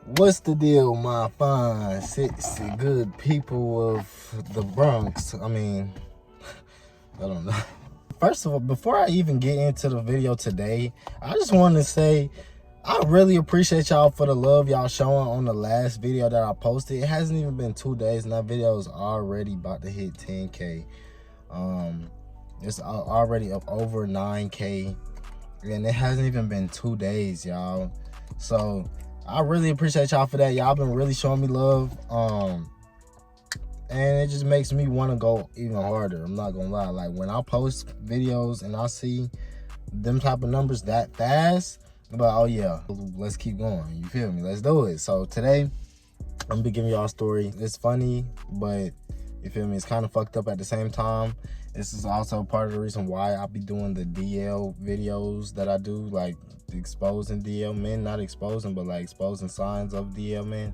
What's the deal, my fine, sexy, good people of the Bronx? I mean, I don't know. First of all, before I even get into the video today, I just want to say I really appreciate y'all for the love y'all showing on the last video that I posted. It hasn't even been 2 days and that video is already about to hit 10K. It's already up over 9K and it hasn't even been 2 days, y'all. So I really appreciate y'all for that. Y'all been really showing me love. And it just makes me want to go even harder. I'm not gonna lie. Like when I post videos and I see them type of numbers that fast, I'm like, oh yeah, let's keep going. You feel me? Let's do it. So today, I'm gonna be giving y'all a story. It's funny, but you feel me? It's kind of fucked up at the same time. This is also part of the reason why I be doing the DL videos that I do, like exposing DL men, not exposing, but like exposing signs of DL men.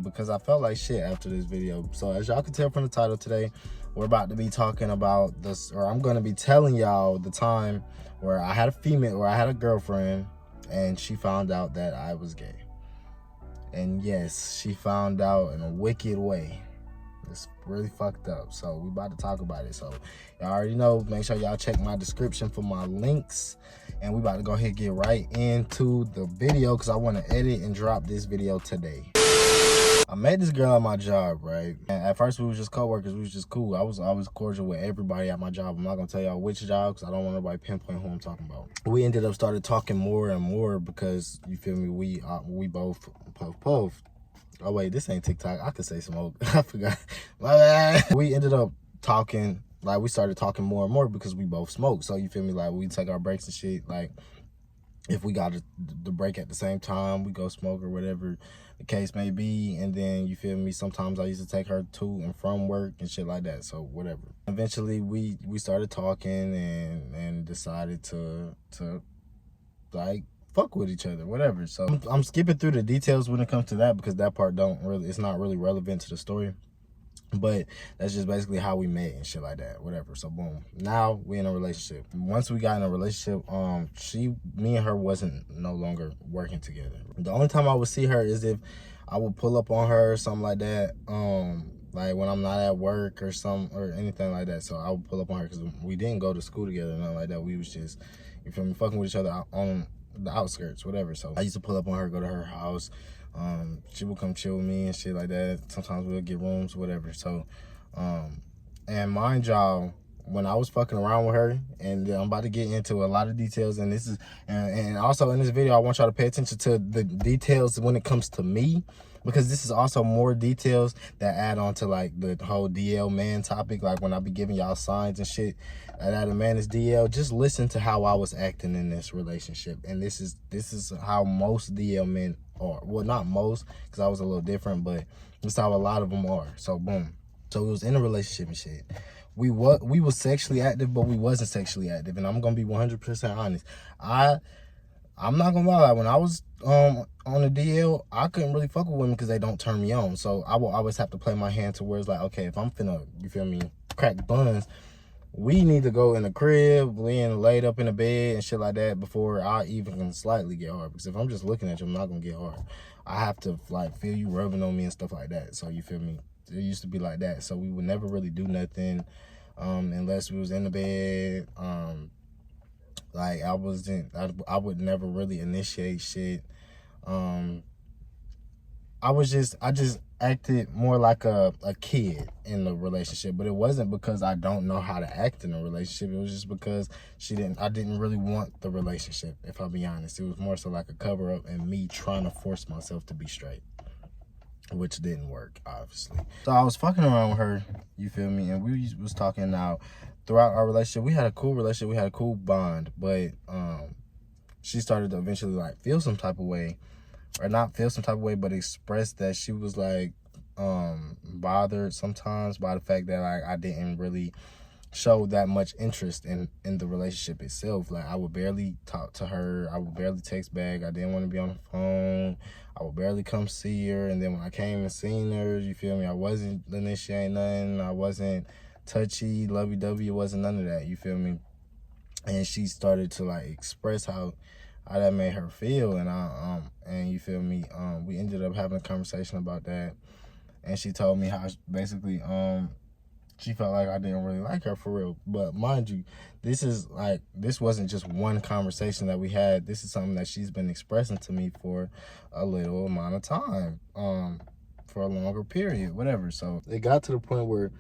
Because I felt like shit after this video. So as y'all can tell from the title today, we're about to be talking about this, or I'm gonna be telling y'all the time where I had a girlfriend and she found out that I was gay. And yes, she found out in a wicked way. It's really fucked up. So we about to talk about it. So y'all already know, make sure y'all check my description for my links. And we about to go ahead and get right into the video because I want to edit and drop this video today. I met this girl at my job, right? And at first we was just co-workers, we was just cool. I was always cordial with everybody at my job. I'm not gonna tell y'all which job because I don't want nobody pinpoint who I'm talking about. We ended up started talking more and more because, you feel me, we both puff. Oh wait, this ain't TikTok. I could say some old, I forgot. My bad. We ended up talking, like we started talking more and more because we both smoke. So you feel me, like we take our breaks and shit. Like if we got the break at the same time, we go smoke or whatever the case may be. And then you feel me, sometimes I used to take her to and from work and shit like that. So whatever. Eventually we started talking and decided to like fuck with each other, whatever. So I'm skipping through the details when it comes to that because that part it's not really relevant to the story. But that's just basically how we met and shit like that, whatever. So boom, now we in a relationship. Once we got in a relationship, me and her wasn't no longer working together. The only time I would see her is if I would pull up on her or something like that, like when I'm not at work or anything like that. So I would pull up on her because we didn't go to school together or nothing like that. We was just, you feel me, fucking with each other on the outskirts, whatever. So I used to pull up on her, go to her house. She would come chill with me and shit like that. Sometimes we'll get rooms, whatever. So, and mind y'all, when I was fucking around with her, and I'm about to get into a lot of details, and this is, and also in this video, I want y'all to pay attention to the details when it comes to me, because this is also more details that add on to like the whole DL man topic. Like when I be giving y'all signs and shit that a man is DL, just listen to how I was acting in this relationship. And this is how most DL men are. Well, not most, because I was a little different, but this is how a lot of them are. So boom. So we was in a relationship and shit. We was sexually active, but we wasn't sexually active. And I'm gonna be 100% honest. I'm not gonna lie, when I was on the DL, I couldn't really fuck with women because they don't turn me on. So I will always have to play my hand to where it's like, okay, if I'm finna, you feel me, crack buns, we need to go in the crib, laying laid up in the bed and shit like that before I even can slightly get hard. Because if I'm just looking at you, I'm not gonna get hard. I have to like feel you rubbing on me and stuff like that. So you feel me? It used to be like that. So we would never really do nothing unless we was in the bed. Like I would never really initiate shit. I just acted more like a kid in the relationship, but it wasn't because I don't know how to act in a relationship. It was just because I didn't really want the relationship, if I'll be honest. It was more so like a cover up and me trying to force myself to be straight, which didn't work, obviously. So I was fucking around with her, you feel me, and we was talking now. Throughout our relationship, we had a cool relationship, we had a cool bond, but she started to eventually like feel some type of way, or not feel some type of way, but express that she was like bothered sometimes by the fact that like I didn't really show that much interest in the relationship itself. Like I would barely talk to her, I would barely text back, I didn't want to be on the phone, I would barely come see her. And then when I came and seen her, you feel me, I wasn't initiating nothing, I wasn't touchy, lovey-dovey, it wasn't none of that, you feel me. And she started to like express how how that made her feel, and and you feel me, we ended up having a conversation about that, and she told me how basically she felt like I didn't really like her for real. But mind you, this wasn't just one conversation that we had. This is something that she's been expressing to me for a little amount of time, for a longer period, whatever. So it got to the point where,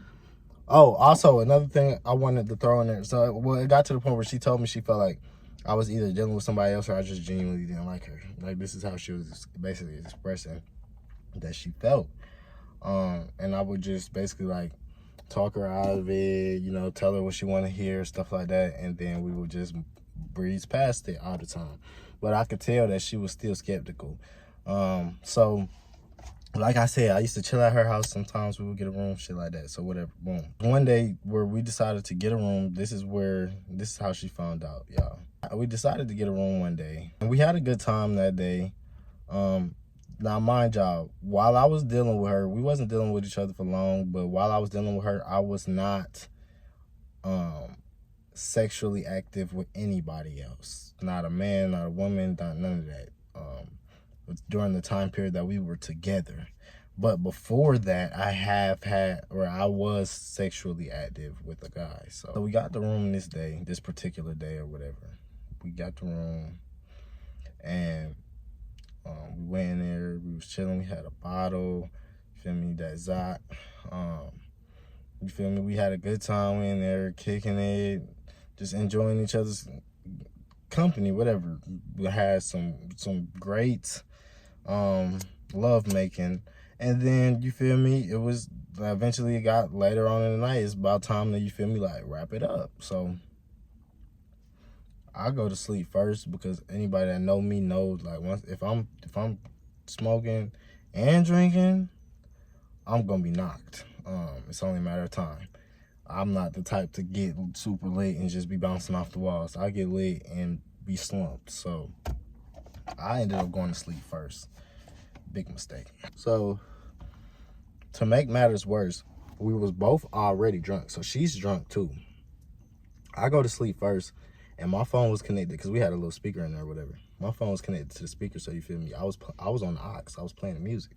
oh, also another thing I wanted to throw in there. So, well, it got to the point where she told me she felt like I was either dealing with somebody else or I just genuinely didn't like her. Like, this is how she was basically expressing that she felt. And I would just basically like talk her out of it, you know, tell her what she want to hear, stuff like that, and then we would just breeze past it all the time. But I could tell that she was still skeptical. So like I said, I used to chill at her house. Sometimes we would get a room, shit like that. So whatever, boom. One day where we decided to get a room, this is how she found out, y'all. We decided to get a room one day, and we had a good time that day. Now, mind y'all, while I was dealing with her, we wasn't dealing with each other for long, but while I was dealing with her, I was not sexually active with anybody else. Not a man, not a woman, not none of that. During the time period that we were together. But before that, I was sexually active with a guy. So we got the room this particular day or whatever. We got the room, and we went in there, we was chilling, we had a bottle, you feel me, that Zot. You feel me, we had a good time in there, kicking it, just enjoying each other's company, whatever. We had some great love making, and then you feel me, it was eventually, it got later on in the night, it's about time that, you feel me, like wrap it up. So I go to sleep first, because anybody that know me knows, like, once if I'm smoking and drinking, I'm gonna be knocked. It's only a matter of time. I'm not the type to get super lit and just be bouncing off the walls. I get lit and be slumped. So I ended up going to sleep first. Big mistake. So to make matters worse, we was both already drunk. So she's drunk too. I go to sleep first, and my phone was connected, because we had a little speaker in there or whatever. My phone was connected to the speaker, so you feel me, I was on the aux. I was playing the music.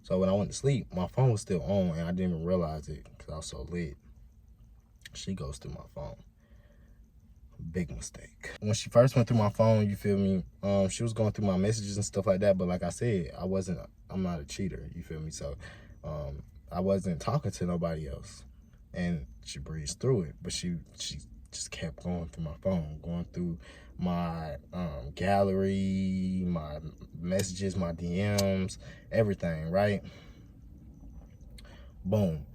So when I went to sleep, my phone was still on, and I didn't even realize it because I was so lit. She goes through my phone. Big mistake. When she first went through my phone, you feel me, she was going through my messages and stuff like that. But like I said, I'm not a cheater, you feel me? So I wasn't talking to nobody else. And she breezed through it, but she just kept going through my phone, going through my gallery, my messages, my DMs, everything, right? Boom.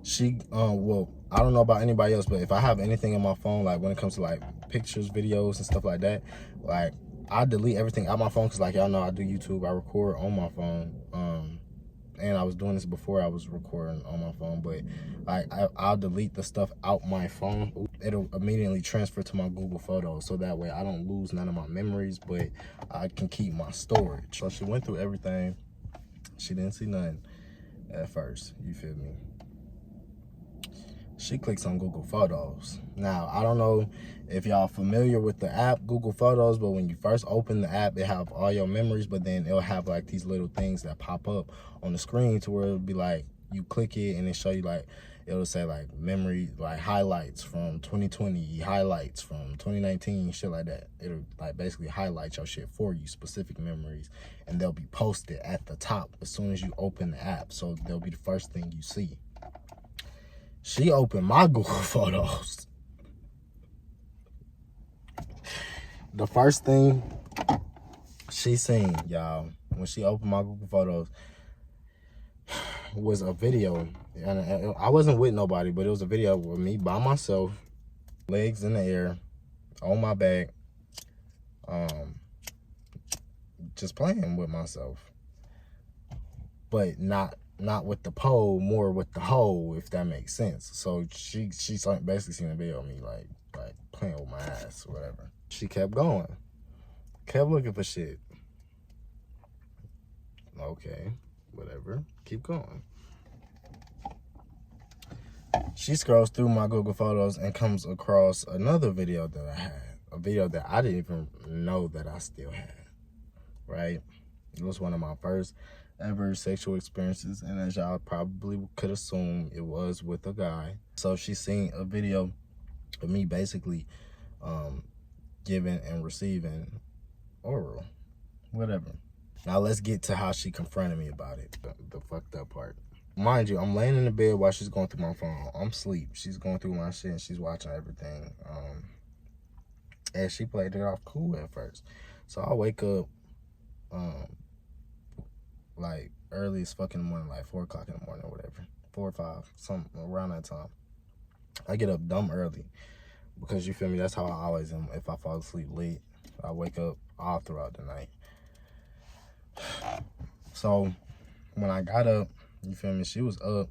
She, well, I don't know about anybody else, but if I have anything in my phone, like when it comes to like pictures, videos, and stuff like that, like I delete everything out my phone, because like y'all know, I do YouTube, I record on my phone. And I was doing this before I was recording on my phone, but like I'll delete the stuff out my phone. It'll immediately transfer to my Google Photos, so that way I don't lose none of my memories, but I can keep my storage. So she went through everything. She didn't see nothing at first, you feel me? She clicks on Google Photos. Now, I don't know if y'all familiar with the app Google Photos, but when you first open the app, it have all your memories, but then it'll have like these little things that pop up on the screen, to where it'll be like, you click it and it show you like, it'll say like memory, like highlights from 2020, highlights from 2019, shit like that. It'll like basically highlight your shit for you, specific memories, and they'll be posted at the top as soon as you open the app. So they'll be the first thing you see. She opened my Google Photos. The first thing she seen, y'all, when she opened my Google Photos, was a video. And I wasn't with nobody, but it was a video with me by myself, legs in the air, on my back, just playing with myself. But not with the pole, more with the hole, if that makes sense. So she basically seen a video of me like playing with my ass or whatever. She kept going, kept looking for shit. Okay, whatever, keep going. She scrolls through my Google Photos and comes across another video that I had a video that I didn't even know that I still had, right? It was one of my first ever sexual experiences, and as y'all probably could assume, it was with a guy. So she seen a video of me basically giving and receiving oral, whatever. Now let's get to how she confronted me about it, the fucked up part. Mind you, I'm laying in the bed while she's going through my phone. I'm asleep. She's going through my shit and she's watching everything. And she played it off cool at first. So I wake up like early as fuck in the morning, like 4 o'clock in the morning or whatever. 4 or 5, something around that time. I get up dumb early because, you feel me, that's how I always am. If I fall asleep late, I wake up all throughout the night. So when I got up, you feel me, she was up.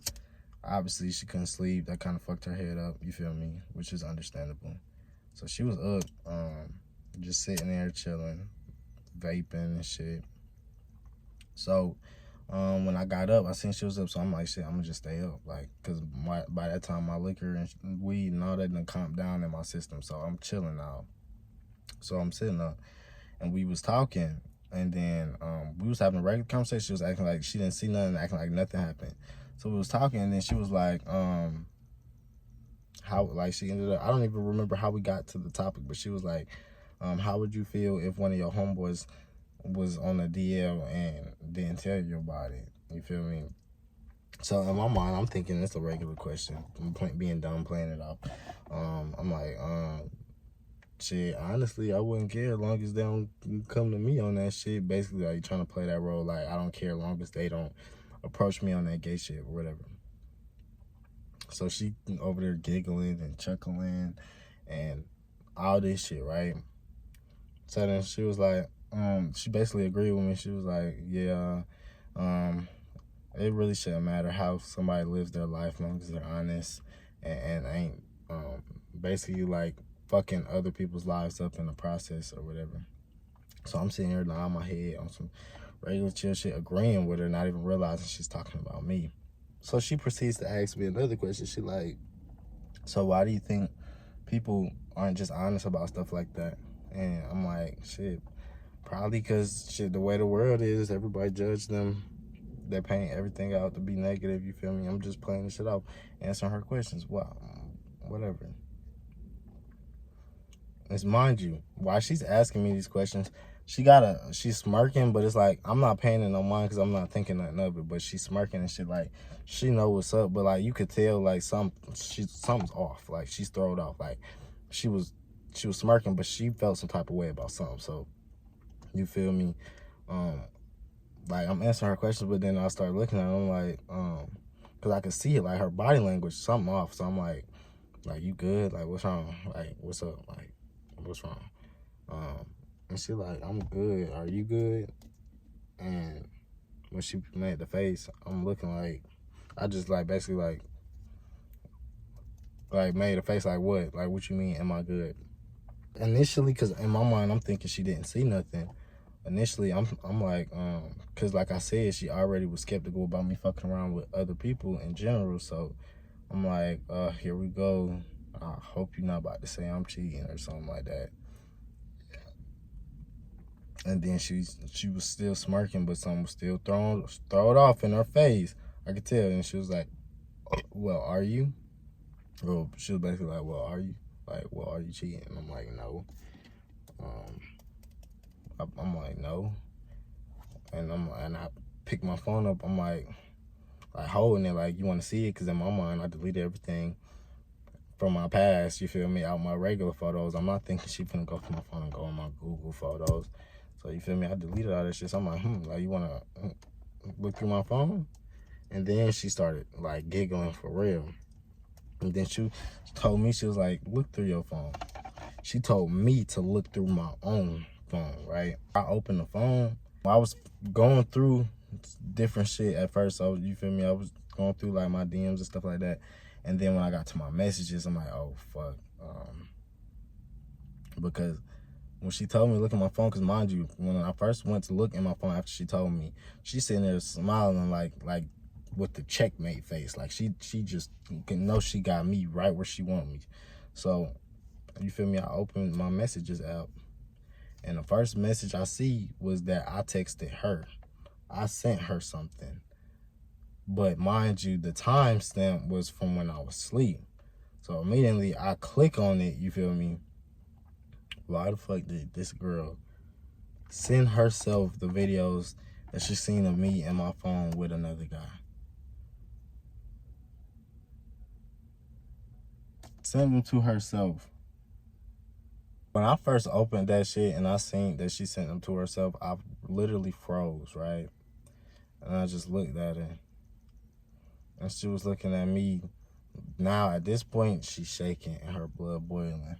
Obviously, she couldn't sleep. That kind of fucked her head up, you feel me, which is understandable. So she was up, just sitting there chilling, vaping and shit. So when I got up, I seen she was up, so I'm like, shit, I'm gonna just stay up, like, because by that time, my liquor and weed and all that done calmed down in my system, so I'm chilling now. So I'm sitting up, and we was talking, and then we was having a regular conversation. She was acting like she didn't see nothing, acting like nothing happened. So we was talking, and then she was like, how, like, she ended up, I don't even remember how we got to the topic, but she was like, how would you feel if one of your homeboys was on a DL and didn't tell you about it? You feel me? So in my mind, I'm thinking it's a regular question. I'm being dumb, playing it off. I'm like, shit, honestly, I wouldn't care as long as they don't come to me on that shit. Basically, like, trying to play that role, like, I don't care as long as they don't approach me on that gay shit or whatever. So she over there giggling and chuckling and all this shit, right? So then she was like, she basically agreed with me. She was like, yeah, it really shouldn't matter how somebody lives their life as long as they're honest and ain't basically like fucking other people's lives up in the process or whatever. So I'm sitting here nodding my head on some regular chill shit, agreeing with her, not even realizing she's talking about me. So she proceeds to ask me another question. She like, so why do you think people aren't just honest about stuff like that? And I'm like, shit, probably because, shit, the way the world is, everybody judge them. They paint everything out to be negative, you feel me? I'm just playing the shit out, answering her questions. Well, whatever. It's, mind you, while she's asking me these questions, she's smirking, but it's like, I'm not paying it no mind because I'm not thinking nothing of it, but she's smirking and shit, like, she know what's up, but, like, you could tell, like, something's off. Like, she's thrown off. Like, she was smirking, but she felt some type of way about something. So, you feel me? Like, I'm answering her questions, but then I start looking at her, I'm like, because I could see it, like, her body language, something off. So I'm like, you good? Like, what's wrong? Like, what's up? Like, what's wrong? And she like, I'm good. Are you good? And when she made the face, I'm looking like, I just like basically like made a face like, what? Like, what you mean? Am I good? Initially, because in my mind, I'm thinking she didn't see nothing. Initially, I'm like, because like I said, she already was skeptical about me fucking around with other people in general. So I'm like, here we go. I hope you're not about to say I'm cheating or something like that. And then she was still smirking, but something was still thrown off in her face. I could tell. And she was like, well, are you? Well, she was basically like, well, are you? Like, well, are you cheating? And I'm like, no. I'm like, no. And I pick my phone up. I'm like holding it, like, you want to see it? Because in my mind, I deleted everything from my past, you feel me, out my regular photos. I'm not thinking she finna go through my phone and go on my Google photos. So, you feel me, I deleted all that shit. So I'm like, like, you want to look through my phone? And then she started, like, giggling for real. And then she told me, she was like, look through your phone. She told me to look through my own phone, right? I opened the phone. I was going through different shit at first, so, you feel me, I was going through, like, my DMs and stuff like that. And then when I got to my messages, I'm like, oh, fuck. Because when she told me to look at my phone, because mind you, when I first went to look at my phone after she told me, she's sitting there smiling like with the checkmate face. Like, she just can know she got me right where she want me. So you feel me, I opened my messages app, and the first message I see was that I texted her. I sent her something. But mind you, the timestamp was from when I was asleep. So immediately I click on it, you feel me? Why the fuck did this girl send herself the videos that she seen of me in my phone with another guy? Send them to herself. When I first opened that shit and I seen that she sent them to herself, I literally froze, right? And I just looked at her. And she was looking at me. Now, at this point, she's shaking and her blood boiling.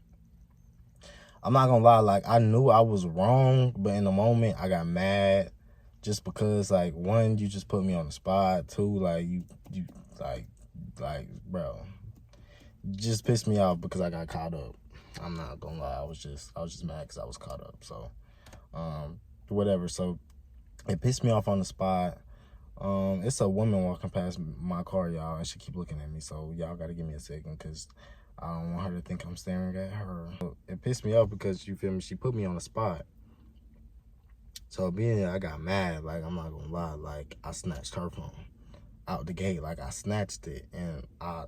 I'm not gonna lie, like, I knew I was wrong, but in the moment, I got mad. Just because, like, one, you just put me on the spot. Two, like, you bro, you just pissed me off because I got caught up. I'm not gonna lie, I was just mad because I was caught up. So, whatever. So, it pissed me off on the spot. It's a woman walking past my car, y'all, and she keep looking at me. So y'all gotta give me a second because I don't want her to think I'm staring at her. It pissed me off because, you feel me, she put me on the spot. So being there, I got mad. Like, I'm not gonna lie, like, I snatched her phone out the gate. Like, I snatched it and I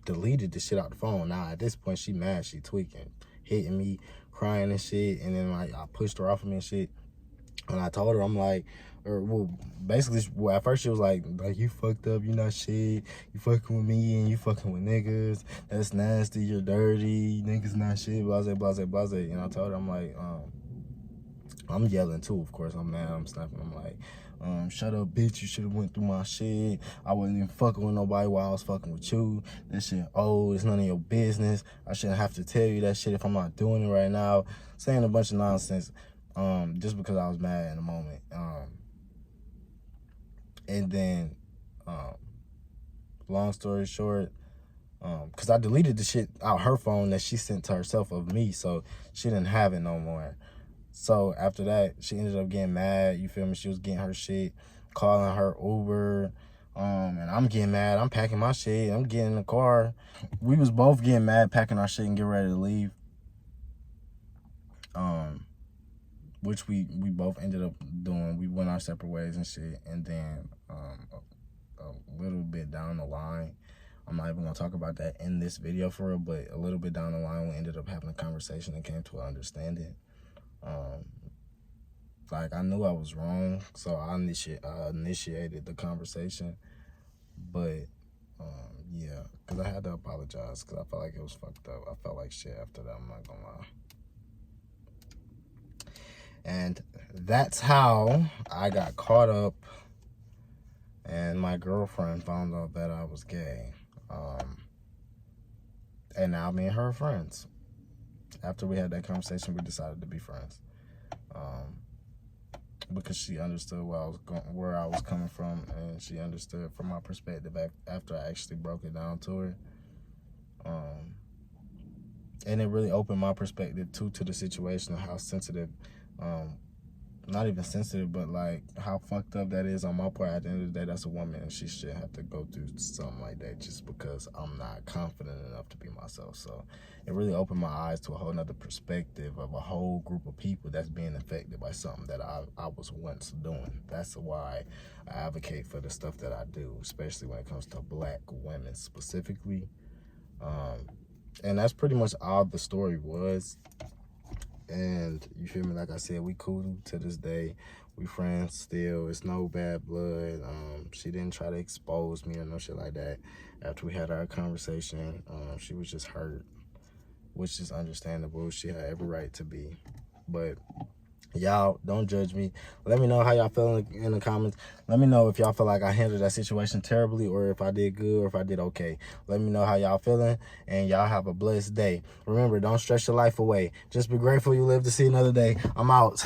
deleted the shit out the phone. Now at this point, she mad, she tweaking, hitting me, crying and shit. And then, like, I pushed her off of me and shit. And I told her, I'm like, basically, at first she was like, you fucked up, you not shit, you fucking with me and you fucking with niggas, that's nasty, you're dirty, niggas not shit, blase, blase, blase. And I told her, I'm like, I'm yelling too, of course, I'm mad, I'm snapping, I'm like, shut up, bitch, you should have went through my shit, I wasn't even fucking with nobody while I was fucking with you, that shit old, it's none of your business, I shouldn't have to tell you that shit if I'm not doing it right now, saying a bunch of nonsense, just because I was mad in the moment. And then, long story short, because I deleted the shit out her phone that she sent to herself of me, so she didn't have it no more. So after that, she ended up getting mad, you feel me? She was getting her shit, calling her Uber, and I'm getting mad. I'm packing my shit. I'm getting in the car. We was both getting mad, packing our shit and getting ready to leave. Which we both ended up doing. We went our separate ways and shit. And then a little bit down the line, I'm not even gonna talk about that in this video for real, but a little bit down the line, we ended up having a conversation and came to an understanding. Like, I knew I was wrong, so I initiated the conversation. But yeah, because I had to apologize because I felt like it was fucked up. I felt like shit after that, I'm not gonna lie. And that's how I got caught up and my girlfriend found out that I was gay. And now me and her are friends. After we had that conversation, we decided to be friends. Because she understood where I was coming from, and she understood from my perspective after I actually broke it down to her. And it really opened my perspective too to the situation of how sensitive, not even sensitive, but like how fucked up that is on my part. At the end of the day, that's a woman, and she shouldn't have to go through something like that just because I'm not confident enough to be myself. So it really opened my eyes to a whole nother perspective of a whole group of people that's being affected by something that I was once doing. That's why I advocate for the stuff that I do, especially when it comes to black women specifically. And that's pretty much all the story was. And you feel me, like I said, we cool to this day. We friends still. It's no bad blood. She didn't try to expose me or no shit like that. After we had our conversation, she was just hurt, which is understandable. She had every right to be. But y'all, don't judge me. Let me know how y'all feeling in the comments. Let me know if y'all feel like I handled that situation terribly, or if I did good, or if I did okay. Let me know how y'all feeling, and y'all have a blessed day. Remember, don't stress your life away. Just be grateful you live to see another day. I'm out.